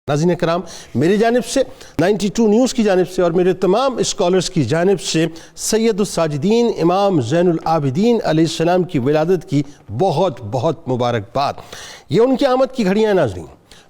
ناظرین کرام، میری جانب سے 92 نیوز کی جانب سے اور میرے تمام اسکالرز کی جانب سے سید الساجدین امام زین العابدین علیہ السلام کی ولادت کی بہت بہت مبارکباد۔ یہ ان کی آمد کی گھڑیاں ناظرین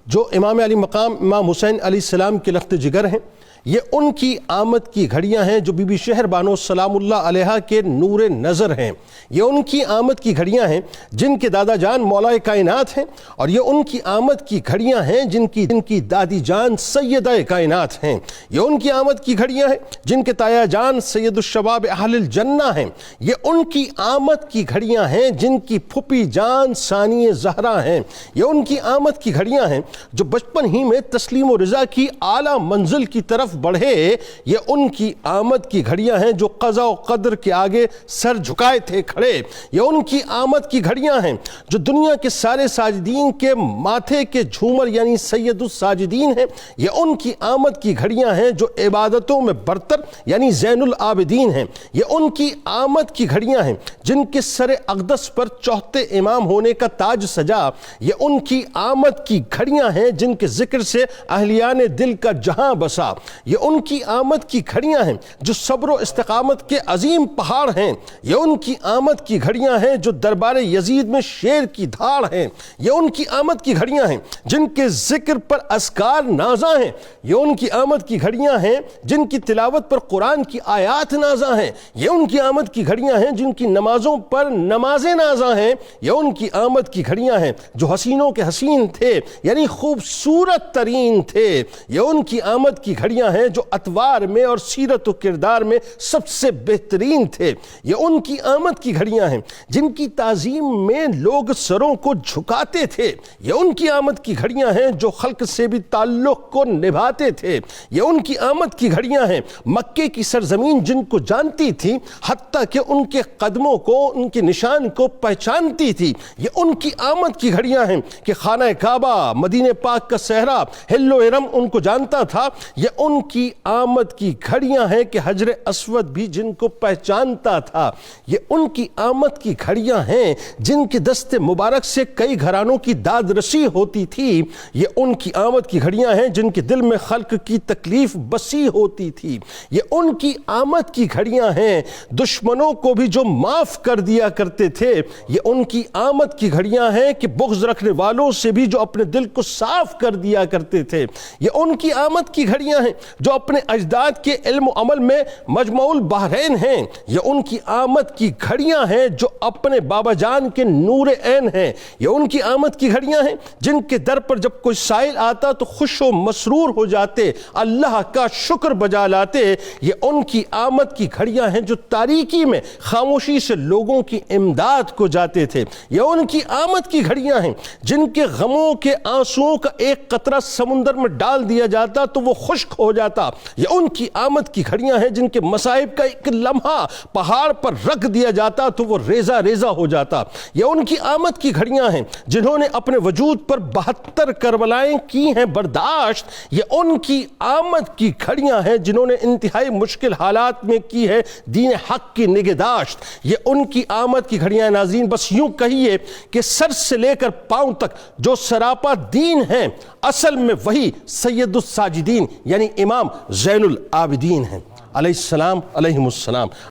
جو امام علی مقام امام حسین علیہ السلام کے لخت جگر ہیں۔ یہ ان کی آمد کی گھڑیاں ہیں جو بی بی شہر بانو سلام اللہ علیہا کے نور نظر ہیں۔ یہ ان کی آمد کی گھڑیاں ہیں جن کے دادا جان مولا کائنات ہیں، اور یہ ان کی آمد کی گھڑیاں ہیں جن کی دادی جان سیدہ کائنات ہیں۔ یہ ان کی آمد کی گھڑیاں ہیں جن کے تایا جان سید الشباب اہل الجنہ ہیں۔ یہ ان کی آمد کی گھڑیاں ہیں جن کی پھپھی جان ثانی زہرا ہیں۔ یہ ان کی آمد کی گھڑیاں ہیں جو بچپن ہی میں تسلیم و رضا کی اعلیٰ منزل کی طرف بڑھے۔ یہ ان کی آمد کی گھڑیاں ہیں جو قضا و قدر کے آگے سر جھکائے تھے کھڑے۔ یہ ان کی آمد کی گھڑیاں ہیں جو دنیا کے سارے ساجدین کے ماتھے کے جھومر یعنی سید الساجدین ہیں۔ یہ ان کی آمد کی گھڑیاں ہیں جو عبادتوں میں برتر یعنی زین العابدین ہیں۔ یہ ان کی آمد کی گھڑیاں ہیں جن کے سر اقدس پر چوتھے امام ہونے کا تاج سجا۔ یہ ان کی آمد کی گھڑیاں ہیں جن کے ذکر سے اہلیان دل کا جہاں بسا۔ یہ ان کی آمد کی گھڑیاں ہیں جو صبر و استقامت کے عظیم پہاڑ ہیں۔ یہ ان کی آمد کی گھڑیاں ہیں جو دربار یزید میں شیر کی دھاڑ ہیں۔ یہ ان کی آمد کی گھڑیاں ہیں جن کے ذکر پر اذکار نازاں ہیں۔ یہ ان کی آمد کی گھڑیاں ہیں جن کی تلاوت پر قرآن کی آیات نازاں ہیں۔ یہ ان کی آمد کی گھڑیاں ہیں جن کی نمازوں پر نمازیں نازاں ہیں۔ یہ ان کی آمد کی گھڑیاں ہیں جو حسینوں کے حسین تھے یعنی خوبصورت ترین تھے۔ یہ ان کی آمد کی گھڑیاں ہیں جو اتوار میں اور سیرت و کردار میں سب سے بہترین تھے۔ یہ ان کی آمد کی گھڑیاں ہیں جن کی تعظیم میں لوگ سروں کو جھکاتے تھے۔ یہ ان کی آمد کی گھڑیاں ہیں جو خلق سے بھی تعلق کو نبھاتے تھے۔ یہ ان کی آمد کی گھڑیاں ہیں مکے کی سرزمین جن کو جانتی تھی حتیٰ کہ ان کے قدموں کو ان کے نشان کو پہچانتی تھی۔ یہ ان کی آمد کی گھڑیاں ہیں کہ خانہ کعبہ مدینہ پاک کا صحرا ہل و ارم ان کو جانتا تھا۔ یہ ان کی آمد کی گھڑیاں ہیں کہ حجر اسود بھی جن کو پہچانتا تھا۔ یہ ان کی آمد کی گھڑیاں ہیں جن کے دست مبارک سے کئی گھرانوں کی داد رسی ہوتی تھی۔ یہ ان کی آمد کی گھڑیاں ہیں جن کے دل میں خلق کی تکلیف بسی ہوتی تھی۔ یہ ان کی آمد کی گھڑیاں ہیں دشمنوں کو بھی جو معاف کر دیا کرتے تھے۔ یہ ان کی آمد کی گھڑیاں ہیں کہ بغض رکھنے والوں سے بھی جو اپنے دل کو صاف کر دیا کرتے تھے۔ یہ ان کی آمد کی گھڑیاں ہیں جو اپنے اجداد کے علم و عمل میں مجمع البحرین ہیں۔ یہ ان کی آمد کی گھڑیاں ہیں جو اپنے بابا جان کے نور عین ہیں۔ یہ ان کی آمد کی گھڑیاں ہیں جن کے در پر جب کوئی سائل آتا تو خوش و مسرور ہو جاتے، اللہ کا شکر بجا لاتے۔ یہ ان کی آمد کی گھڑیاں ہیں جو تاریکی میں خاموشی سے لوگوں کی امداد کو جاتے تھے۔ یہ ان کی آمد کی گھڑیاں ہیں جن کے غموں کے آنسوؤں کا ایک قطرہ سمندر میں ڈال دیا جاتا تو وہ خشک ہو جاتا۔ یہ ان کی آمد کی گھڑیاں ہیں جن کے مصائب کا ایک لمحہ پہاڑ پر رکھ دیا جاتا تو وہ ریزہ ریزہ ہو جاتا۔ یہ ان کی آمد کی گھڑیاں ہیں جنہوں نے اپنے وجود پر 72 کربلائیں کی ہیں برداشت۔ یہ ان کی آمد کی گھڑیاں ہیں جنہوں نے انتہائی مشکل حالات میں کی ہے دین حق کی نگہداشت۔ یہ ان کی آمد کی گھڑیاں ناظرین بس یوں کہیے کہ سر سے لے کر پاؤں تک جو سراپا دین ہیں اصل میں وہی سید الساجدین یعنی امام زین العابدین ہیں علیہ السلام علیہم السلام۔